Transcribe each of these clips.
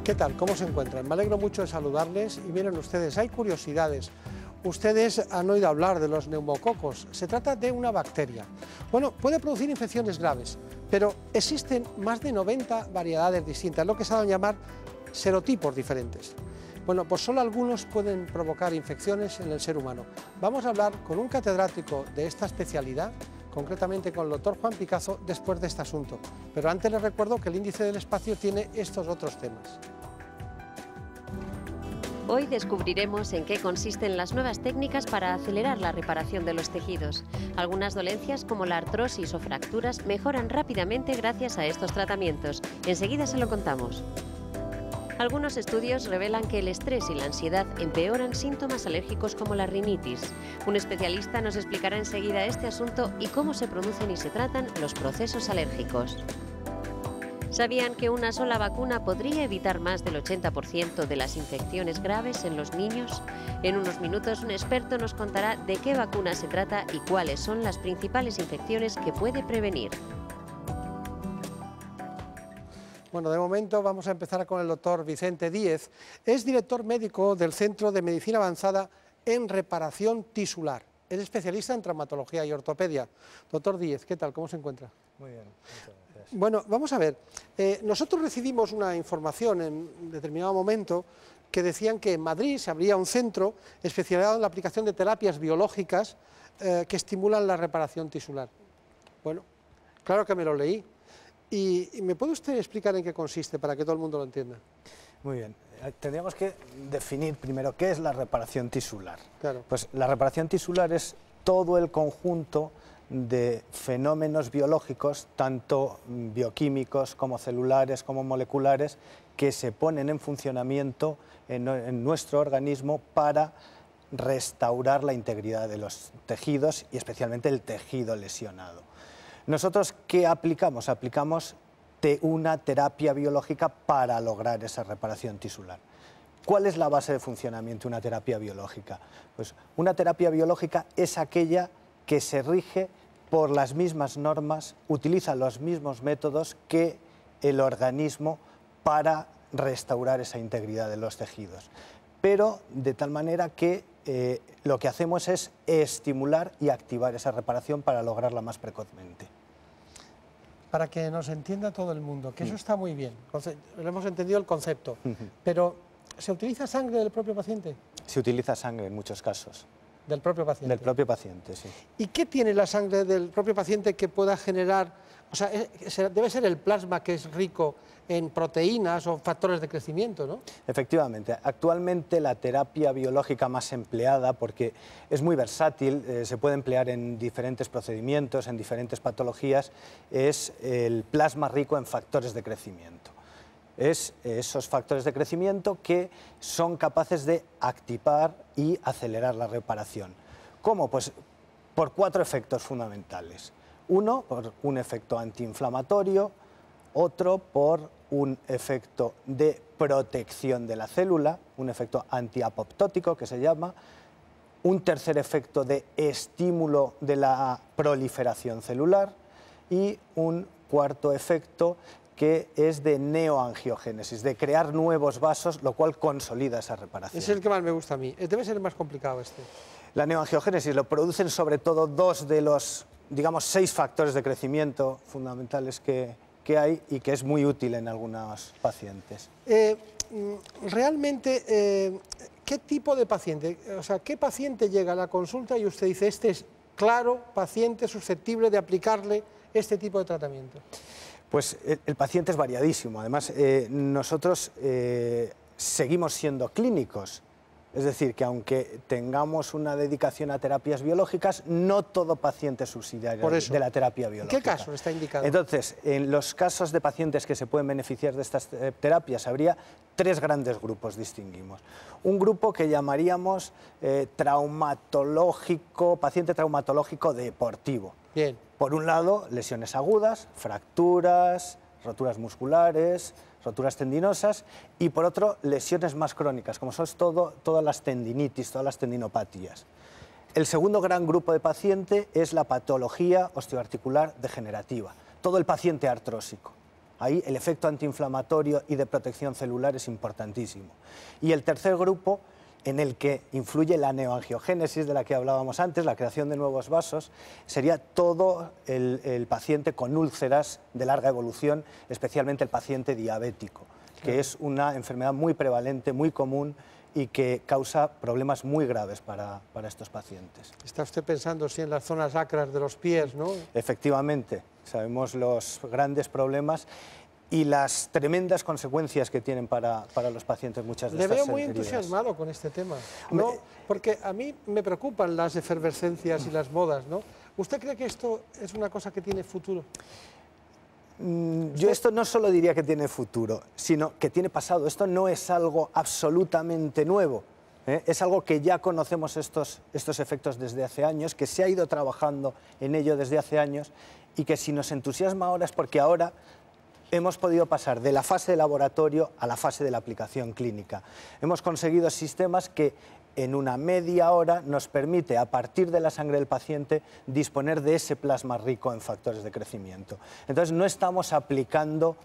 ¿Qué tal? ¿Cómo se encuentran? Me alegro mucho de saludarles y miren ustedes, hay curiosidades. Ustedes han oído hablar de los neumococos. Se trata de una bacteria. Bueno, puede producir infecciones graves, pero existen más de 90 variedades distintas, lo que se ha dado a llamar serotipos diferentes. Bueno, pues solo algunos pueden provocar infecciones en el ser humano. Vamos a hablar con un catedrático de esta especialidad, concretamente con el doctor Juan Picazo, después de este asunto. Pero antes les recuerdo que el índice del espacio tiene estos otros temas. Hoy descubriremos en qué consisten las nuevas técnicas para acelerar la reparación de los tejidos. Algunas dolencias, como la artrosis o fracturas, mejoran rápidamente gracias a estos tratamientos. Enseguida se lo contamos. Algunos estudios revelan que el estrés y la ansiedad empeoran síntomas alérgicos como la rinitis. Un especialista nos explicará enseguida este asunto y cómo se producen y se tratan los procesos alérgicos. ¿Sabían que una sola vacuna podría evitar más del 80% de las infecciones graves en los niños? En unos minutos un experto nos contará de qué vacuna se trata y cuáles son las principales infecciones que puede prevenir. Bueno, de momento vamos a empezar con el doctor Vicente Díez. Es director médico del Centro de Medicina Avanzada en Reparación Tisular. Es especialista en traumatología y ortopedia. Doctor Díez, ¿qué tal? ¿Cómo se encuentra? Muy bien, muchas gracias. Bueno, vamos a ver. Nosotros recibimos una información en determinado momento que decían que en Madrid se abría un centro especializado en la aplicación de terapias biológicas que estimulan la reparación tisular. Bueno, claro que me lo leí. ¿Y me puede usted explicar en qué consiste para que todo el mundo lo entienda? Muy bien. Tendríamos que definir primero qué es la reparación tisular. Claro. Pues la reparación tisular es todo el conjunto de fenómenos biológicos, tanto bioquímicos como celulares, como moleculares, que se ponen en funcionamiento en nuestro organismo para restaurar la integridad de los tejidos y especialmente el tejido lesionado. Nosotros, ¿qué aplicamos? Aplicamos una terapia biológica para lograr esa reparación tisular. ¿Cuál es la base de funcionamiento de una terapia biológica? Pues una terapia biológica es aquella que se rige por las mismas normas, utiliza los mismos métodos que el organismo para restaurar esa integridad de los tejidos. Pero de tal manera que lo que hacemos es estimular y activar esa reparación para lograrla más precozmente. Para que nos entienda todo el mundo, que eso está muy bien, hemos entendido el concepto, pero ¿se utiliza sangre del propio paciente? Se utiliza sangre en muchos casos. Del propio paciente. Del propio paciente, sí. ¿Y qué tiene la sangre del propio paciente que pueda generar, o sea, debe ser el plasma que es rico en proteínas o factores de crecimiento, ¿no? Efectivamente. Actualmente la terapia biológica más empleada, porque es muy versátil, se puede emplear en diferentes procedimientos, en diferentes patologías, es el plasma rico en factores de crecimiento. Es esos factores de crecimiento que son capaces de activar y acelerar la reparación. ¿Cómo? Pues por 4 efectos fundamentales. Uno, por un efecto antiinflamatorio, otro por un efecto de protección de la célula, un efecto antiapoptótico que se llama, un tercer efecto de estímulo de la proliferación celular y un cuarto efecto que es de neoangiogénesis, de crear nuevos vasos, lo cual consolida esa reparación. Es el que más me gusta a mí, debe ser el más complicado este. La neoangiogénesis lo producen sobre todo 2 de los, digamos, 6 factores de crecimiento fundamentales que hay y que es muy útil en algunos pacientes. Realmente, ¿qué tipo de paciente? O sea, ¿qué paciente llega a la consulta y usted dice, este es claro, paciente susceptible de aplicarle este tipo de tratamiento? Pues el paciente es variadísimo. Además, nosotros seguimos siendo clínicos. Es decir, que aunque tengamos una dedicación a terapias biológicas, no todo paciente es subsidiario de la terapia biológica. ¿En qué caso está indicado? Entonces, en los casos de pacientes que se pueden beneficiar de estas terapias, habría 3 grandes grupos, distinguimos. Un grupo que llamaríamos paciente traumatológico deportivo. Bien. Por un lado, lesiones agudas, fracturas, roturas musculares, roturas tendinosas, y por otro, lesiones más crónicas, como son todas las tendinitis, todas las tendinopatías. El segundo gran grupo de paciente es la patología osteoarticular degenerativa, todo el paciente artrósico. Ahí el efecto antiinflamatorio y de protección celular es importantísimo. Y el tercer grupo, en el que influye la neoangiogénesis de la que hablábamos antes, la creación de nuevos vasos, sería todo el paciente con úlceras de larga evolución, especialmente el paciente diabético, que es una enfermedad muy prevalente, muy común y que causa problemas muy graves para estos pacientes. Está usted pensando sí en las zonas acras de los pies, ¿no? Efectivamente, sabemos los grandes problemas y las tremendas consecuencias que tienen para los pacientes muchas de estas Le veo muy heridas. entusiasmado con este tema, ¿no? Porque a mí me preocupan las efervescencias y las modas, ¿no? ¿Usted cree que esto es una cosa que tiene futuro? Yo esto no solo diría que tiene futuro, sino que tiene pasado. Esto no es algo absolutamente nuevo, ¿eh? Es algo que ya conocemos estos efectos desde hace años, que se ha ido trabajando en ello desde hace años y que si nos entusiasma ahora es porque ahora hemos podido pasar de la fase de laboratorio a la fase de la aplicación clínica. Hemos conseguido sistemas que en una media hora nos permite, a partir de la sangre del paciente, disponer de ese plasma rico en factores de crecimiento. Entonces no estamos aplicando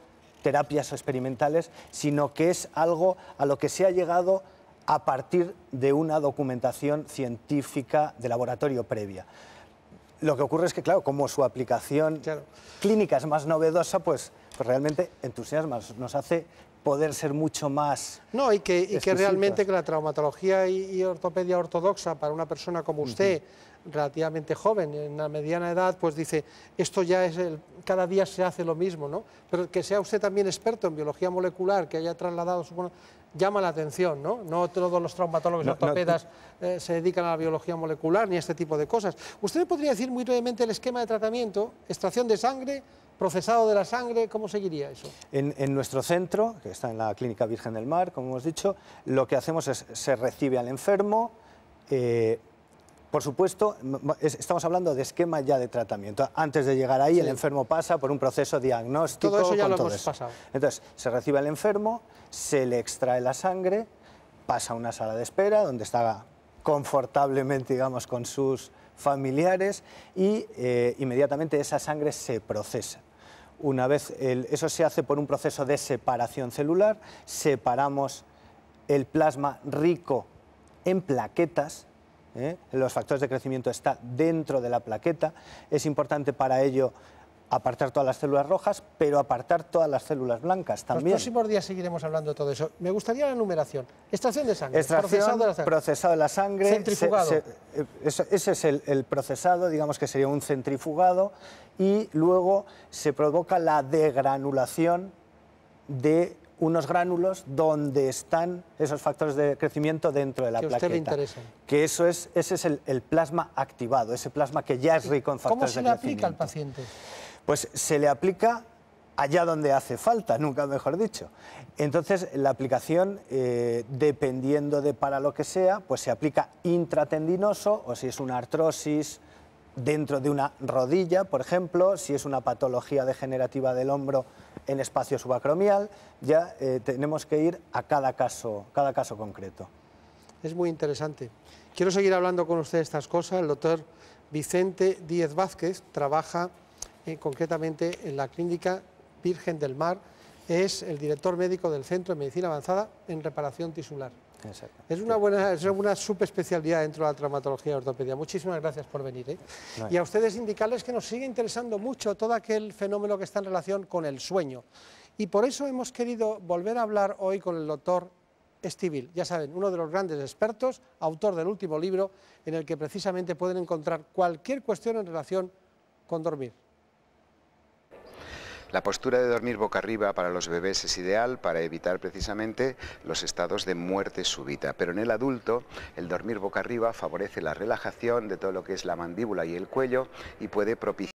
terapias experimentales, sino que es algo a lo que se ha llegado a partir de una documentación científica de laboratorio previa. Lo que ocurre es que, claro, como su aplicación clínica es más novedosa, pues realmente entusiasma, nos hace poder ser mucho más No, y que realmente que la traumatología y ortopedia ortodoxa para una persona como usted, relativamente joven, en la mediana edad, pues dice, esto ya es cada día se hace lo mismo, ¿no? Pero que sea usted también experto en biología molecular, que haya trasladado su... llama la atención, ¿no? No todos los traumatólogos y ortopedas se dedican a la biología molecular ni a este tipo de cosas. ¿Usted me podría decir muy brevemente el esquema de tratamiento? Extracción de sangre, procesado de la sangre, ¿cómo seguiría eso? En nuestro centro, que está en la Clínica Virgen del Mar, como hemos dicho, lo que hacemos es, se recibe al enfermo, por supuesto, estamos hablando de esquema ya de tratamiento. Antes de llegar ahí, el enfermo pasa por un proceso diagnóstico. Todo eso ya lo hemos pasado. Entonces, se recibe al enfermo, se le extrae la sangre, pasa a una sala de espera, donde está confortablemente, digamos, con sus familiares y inmediatamente esa sangre se procesa. Una vez eso se hace por un proceso de separación celular, separamos el plasma rico en plaquetas, los factores de crecimiento está dentro de la plaqueta, es importante para ello apartar todas las células rojas, pero apartar todas las células blancas también. Los próximos días seguiremos hablando de todo eso. Me gustaría la enumeración. Extracción de sangre, procesado de la sangre, centrifugado. Ese es el procesado, digamos que sería un centrifugado, y luego se provoca la degranulación de unos gránulos donde están esos factores de crecimiento dentro de la plaqueta. Que a usted le interesan. Que ese es el plasma activado, ese plasma que ya es rico en factores de crecimiento. ¿Cómo se le aplica al paciente? Pues se le aplica allá donde hace falta, nunca mejor dicho. Entonces, la aplicación, dependiendo de para lo que sea, pues se aplica intratendinoso, o si es una artrosis dentro de una rodilla, por ejemplo, si es una patología degenerativa del hombro en espacio subacromial, ya tenemos que ir a cada caso concreto. Es muy interesante. Quiero seguir hablando con usted de estas cosas. El doctor Vicente Díez Vázquez trabaja concretamente en la Clínica Virgen del Mar, es el director médico del Centro de Medicina Avanzada en Reparación Tisular. Exacto. Es una subespecialidad dentro de la traumatología y ortopedia. Muchísimas gracias por venir. No. Y a ustedes indicarles que nos sigue interesando mucho todo aquel fenómeno que está en relación con el sueño. Y por eso hemos querido volver a hablar hoy con el doctor Estíbil, ya saben, uno de los grandes expertos, autor del último libro, en el que precisamente pueden encontrar cualquier cuestión en relación con dormir. La postura de dormir boca arriba para los bebés es ideal para evitar precisamente los estados de muerte súbita, pero en el adulto el dormir boca arriba favorece la relajación de todo lo que es la mandíbula y el cuello y puede propiciar